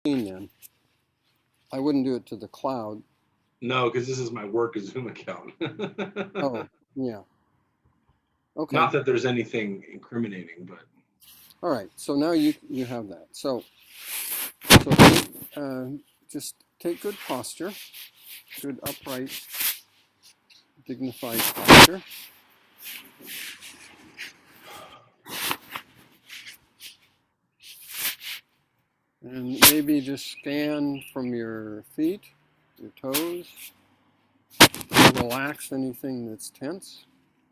then. I wouldn't do it to the cloud. No, because this is my work Zoom account. Oh, yeah. Okay. Not that there's anything incriminating, but All right. So now you have that. So just take good posture, good upright, dignified posture. And maybe just scan from your feet, your toes. Relax anything that's tense.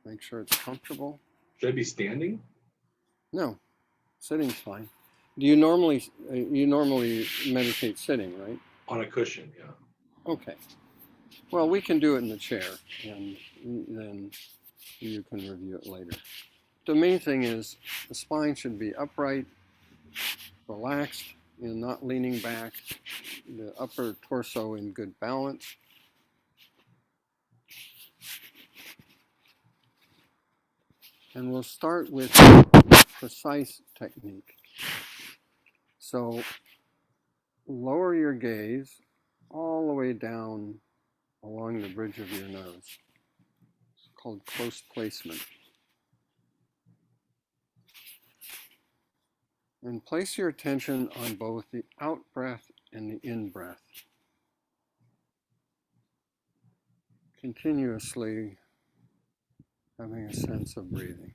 Make sure it's comfortable. should I be standing No, sitting's fine. Do you normally meditate sitting, right? on a cushion? Yeah. Okay. Well, we can do it in the chair, and then you can review it later. The main thing is the spine should be upright, relaxed, and not leaning back. The upper torso in good balance. And we'll start with precise technique. So lower your gaze all the way down along the bridge of your nose. It's called close placement. And place your attention on both the out breath and the in breath. Continuously having a sense of breathing.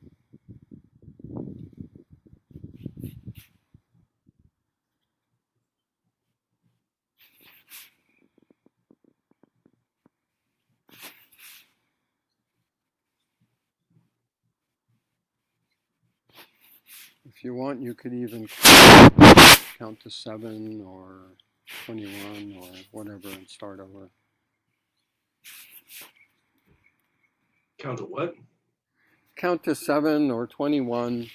If you want, you could even count to 7 or 21 or whatever and start over. Count to what? Count to 7 or 21.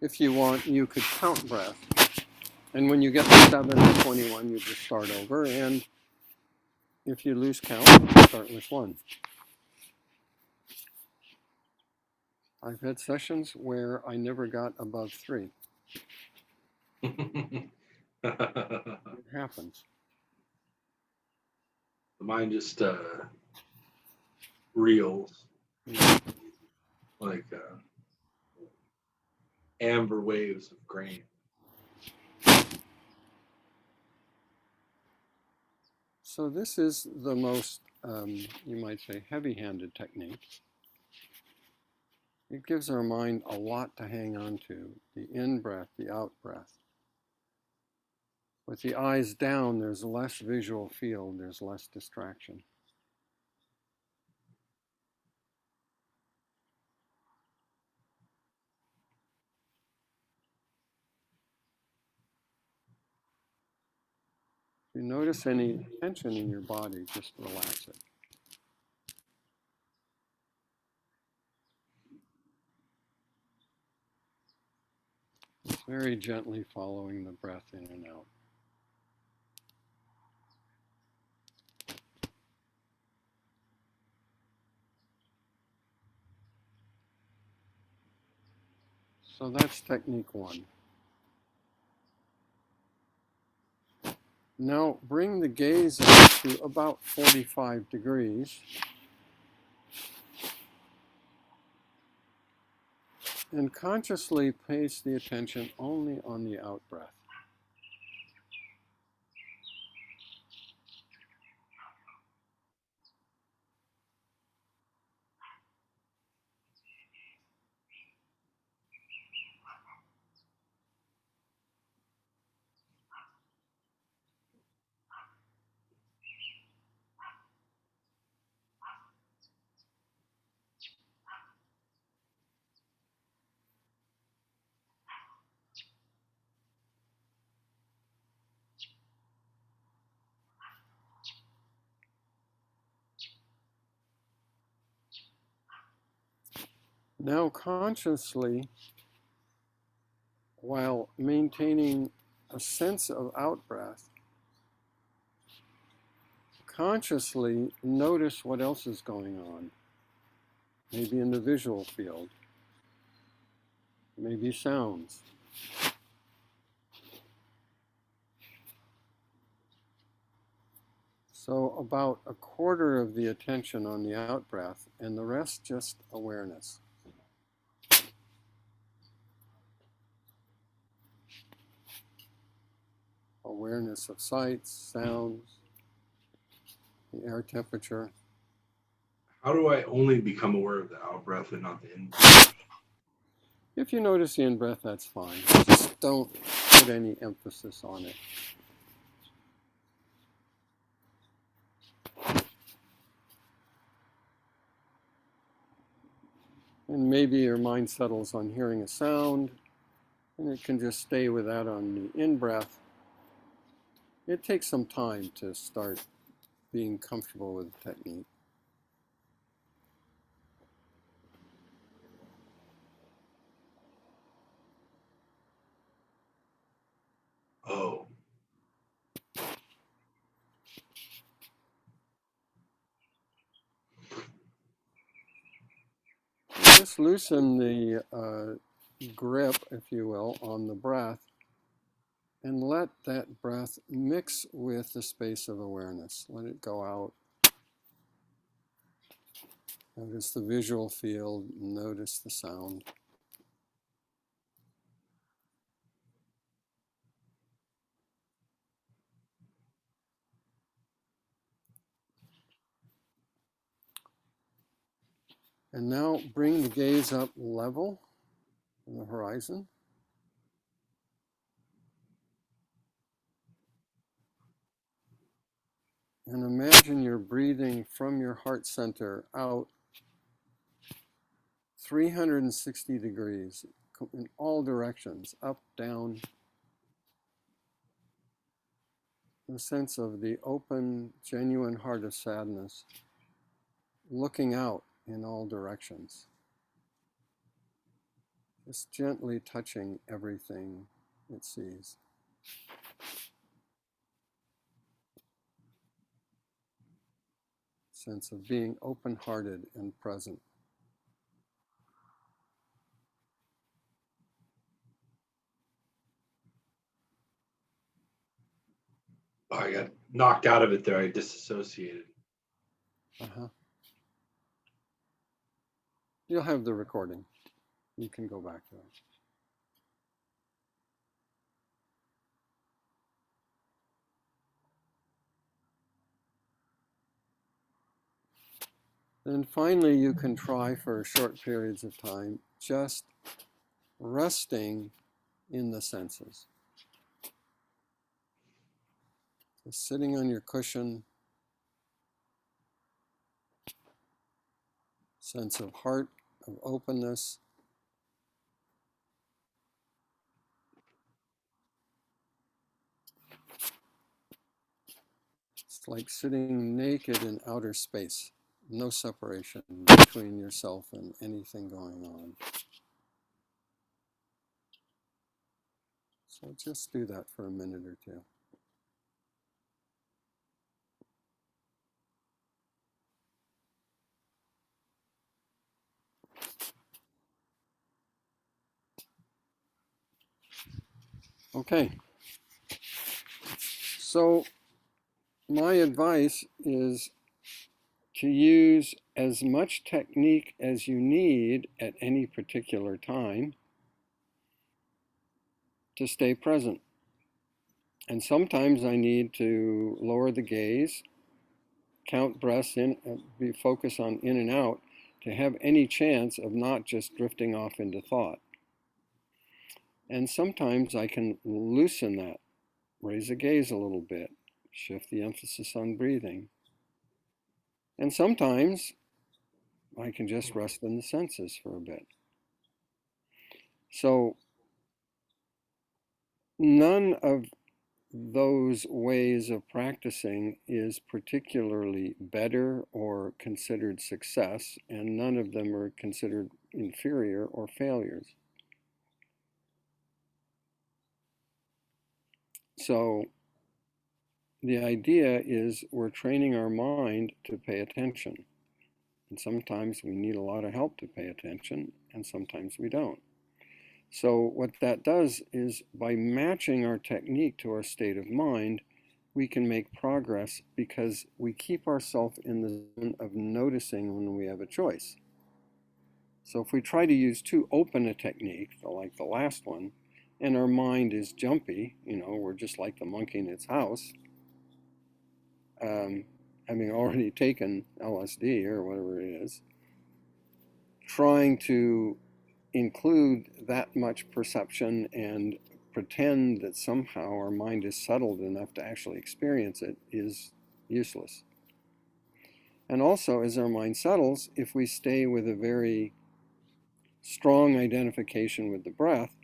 If you want, you could count breath. And when you get to 7 or 21, you just start over. And if you lose count, start with 1. I've had sessions where I never got above 3. It happens. The mind just reels Yeah. like amber waves of grain. So this is the most, you might say, heavy-handed technique. It gives our mind a lot to hang on to, the in-breath, the out-breath. With the eyes down, there's less visual field, there's less distraction. If you notice any tension in your body, just relax it. Just very gently following the breath in and out. So that's technique 1. Now bring the gaze up to about 45 degrees. And consciously place the attention only on the out breath. Now consciously, while maintaining a sense of out breath, consciously notice what else is going on. Maybe in the visual field, maybe sounds. So about a quarter of the attention on the out breath and the rest just awareness. Awareness of sights, sounds, the air temperature. How do I only become aware of the out breath and not the in breath? If you notice the in-breath, that's fine. Just don't put any emphasis on it. And maybe your mind settles on hearing a sound, and it can just stay with that on the in-breath. It takes some time to start being comfortable with the technique. Oh, Just loosen the grip, if you will, on the breath, and let that breath mix with the space of awareness. Let it go out. Notice the visual field, notice the sound. And now bring the gaze up level on the horizon. And imagine you're breathing from your heart center out 360 degrees in all directions, up, down. The sense of the open, genuine heart of sadness, looking out in all directions. Just gently touching everything it sees. Sense of being open-hearted and present. I got knocked out of it there. I disassociated. Uh-huh. You'll have the recording. You can go back to it. Then finally, you can try for short periods of time just resting in the senses. Just sitting on your cushion, sense of heart, of openness. It's like sitting naked in outer space, no separation between yourself and anything going on. So just do that for a minute or two. Okay. So my advice is to use as much technique as you need at any particular time to stay present. And sometimes I need to lower the gaze, count breaths in, focus on in and out to have any chance of not just drifting off into thought. And sometimes I can loosen that, raise the gaze a little bit, shift the emphasis on breathing. And sometimes I can just rest in the senses for a bit. So none of those ways of practicing is particularly better or considered success, and none of them are considered inferior or failures. So the idea is we're training our mind to pay attention. And sometimes we need a lot of help to pay attention, and sometimes we don't. So what that does is by matching our technique to our state of mind, we can make progress because we keep ourselves in the zone of noticing when we have a choice. So if we try to use too open a technique, like the last one, and our mind is jumpy, we're just like the monkey in its house, having already taken LSD or whatever it is, trying to include that much perception and pretend that somehow our mind is settled enough to actually experience it is useless. And also, as our mind settles, if we stay with a very strong identification with the breath,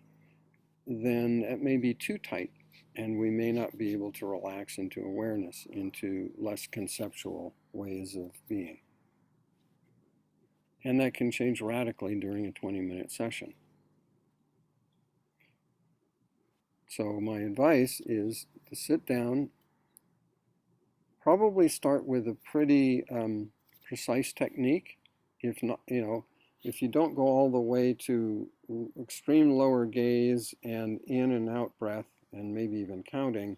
then it may be too tight and we may not be able to relax into awareness, into less conceptual ways of being. And that can change radically during a 20-minute session. So my advice is to sit down, probably start with a pretty precise technique. If not, if you don't go all the way to extreme lower gaze and in and out breath and maybe even counting,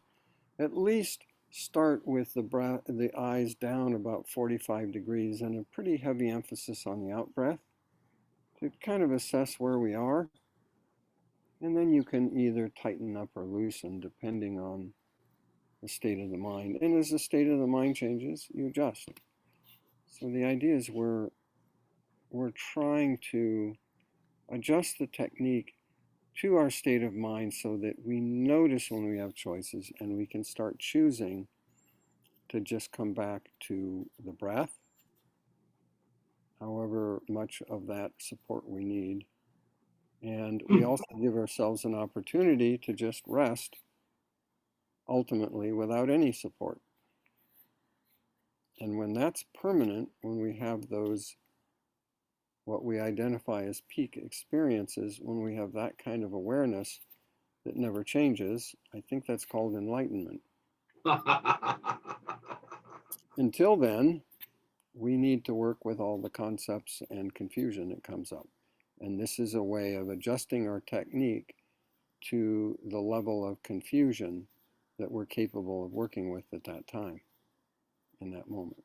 at least start with the eyes down about 45 degrees and a pretty heavy emphasis on the out breath to kind of assess where we are. And then you can either tighten up or loosen depending on the state of the mind. And as the state of the mind changes, you adjust. So the idea is we're trying to adjust the technique to our state of mind so that we notice when we have choices and we can start choosing to just come back to the breath, however much of that support we need. And we also give ourselves an opportunity to just rest, ultimately, without any support. And when that's permanent, when we have those, what we identify as peak experiences, when we have that kind of awareness that never changes, I think that's called enlightenment. Until then, we need to work with all the concepts and confusion that comes up. And this is a way of adjusting our technique to the level of confusion that we're capable of working with at that time, in that moment.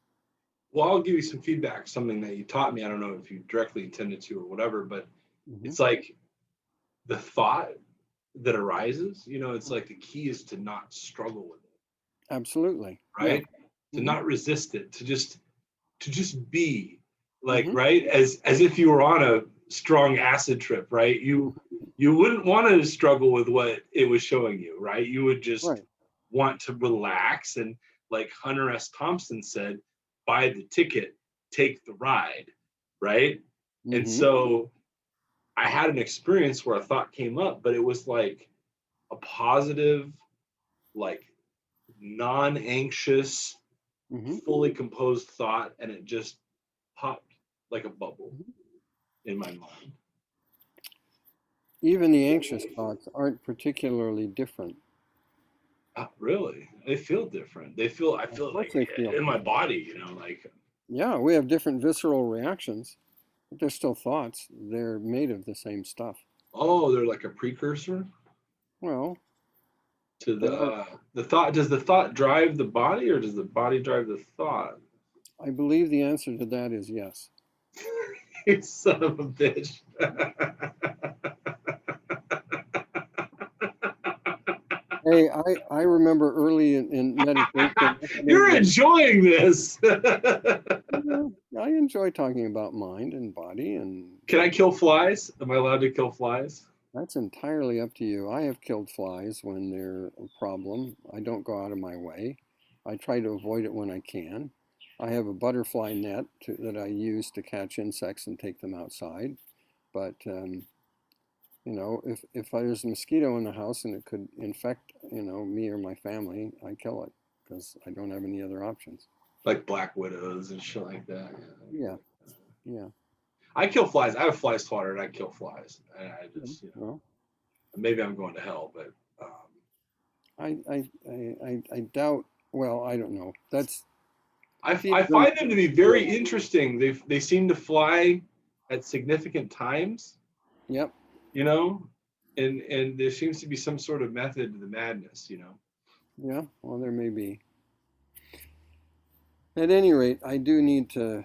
Well, I'll give you some feedback, something that you taught me. I don't know if you directly intended to or whatever, but it's like the thought that arises, it's like the key is to not struggle with it. Absolutely. Right? Yeah. To not resist it, to just be, like, Mhm. right? As if you were on a strong acid trip, right? You wouldn't want to struggle with what it was showing you, right? You would just Right. want to relax and, like Hunter S. Thompson said, buy the ticket, take the ride, right? And so I had an experience where a thought came up, but it was like a positive, like non-anxious, fully composed thought, and it just popped like a bubble in my mind. Even the anxious thoughts aren't particularly different. Really? They feel different. I feel Of course like they feel in my different. body, like. Yeah, we have different visceral reactions, but they're still thoughts. They're made of the same stuff. Oh, they're like a precursor Well, to they are, the thought. Does the thought drive the body, or does the body drive the thought? I believe the answer to that is yes. You son of a bitch. Hey, I remember early in meditation. You're enjoying this. I enjoy talking about mind and body, and Can I kill flies? Am I allowed to kill flies? that's entirely up to you. I have killed flies when they're a problem. I don't go out of my way. I try to avoid it when I can. I have a butterfly net that I use to catch insects and take them outside. But if there's a mosquito in the house and it could infect, me or my family, I kill it because I don't have any other options. Like black widows and shit like that. Yeah, yeah. I kill flies. I have a fly swatter and I kill flies. And I just, Well, maybe I'm going to hell, but I doubt. Well, I don't know. That's I theism. find them to be very interesting. They seem to fly at significant times, Yep. and there seems to be some sort of method to the madness. Yeah, well, there may be. At any rate, I do need to